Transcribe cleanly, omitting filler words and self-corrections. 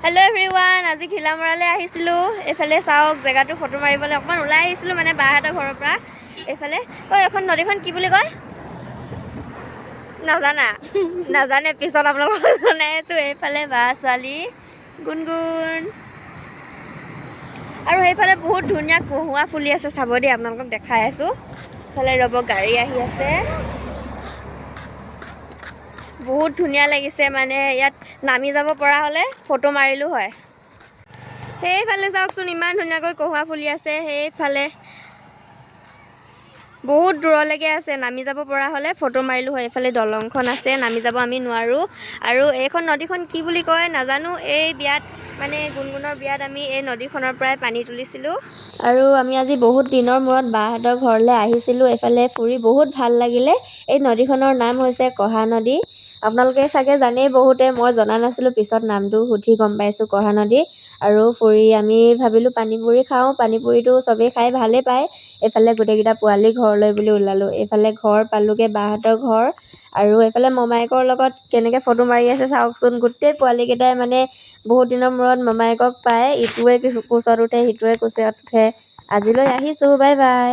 Hello' everyone, আজি ঘিলামৰালৈ আহিছিলোঁ। এইফালে চাওক, জেগাটো ফটো মাৰিবলৈ অকণমান ওলাই আহিছিলোঁ মানে বাহঁতৰ ঘৰৰ পৰা। এইফালে এখন নদীখন কি বুলি কয় নাজানে, পিছত আপোনালোকক জনাই আছোঁ। এইফালে বা ছোৱালী গুণগুণ, আৰু সেইফালে বহুত ধুনীয়া কহুৱা ফুলি আছে। চাব দেই, আপোনালোকক দেখাই আছোঁ। এইফালে ৰ'ব, গাড়ী আহি আছে। বহুত ধুনীয়া লাগিছে মানে, ইয়াত নামি যাব পৰা হ'লে ফটো মাৰিলোঁ হয়। সেইফালে চাওকচোন, ইমান ধুনীয়াকৈ কহুৱা ফুলি আছে। সেইফালে বহুত দূৰলৈকে আছে, নামি যাব পৰা হ'লে ফটো মাৰিলোঁ হয়। এইফালে দলংখন আছে, নামি যাব আমি নোৱাৰোঁ। আৰু এইখন নদীখন কি বুলি কয় নাজানো। এই বিয়াত মানে গুণগুণৰ বিয়াত আমি এই নদীখনৰ পৰাই পানী তুলিছিলোঁ। আৰু আমি আজি বহুত দিনৰ মূৰত বাহঁতৰ ঘৰলৈ আহিছিলোঁ। এইফালে ফুৰি বহুত ভাল লাগিলে। এই নদীখনৰ নাম হৈছে কহা নদী। আপোনালোকে চাগে জানেই বহুতে, মই জনা নাছিলোঁ, পিছত নামটো সুধি গম পাইছোঁ কহা নদী। আৰু ফুৰি আমি ভাবিলোঁ পানীপুৰি খাওঁ। পানীপুৰিটো চবেই খাই ভালেই পায়। এইফালে গোটেইকেইটা পোৱালি ঘৰলৈ বুলি ওলালোঁ। এইফালে ঘৰ পালোঁগৈ, বাহঁতৰ ঘৰ। আৰু এইফালে মমায়েকৰ লগত কেনেকৈ ফটো মাৰি আছে চাওকচোন। গোটেই পোৱালিকেইটাই মানে বহুত দিনৰ মূৰত মমায়েকক পায়। ইটোৱে কোচত উঠে, সিটোৱে কোচত উঠে। আজিলৈ আহিছোঁ, বাই বাই।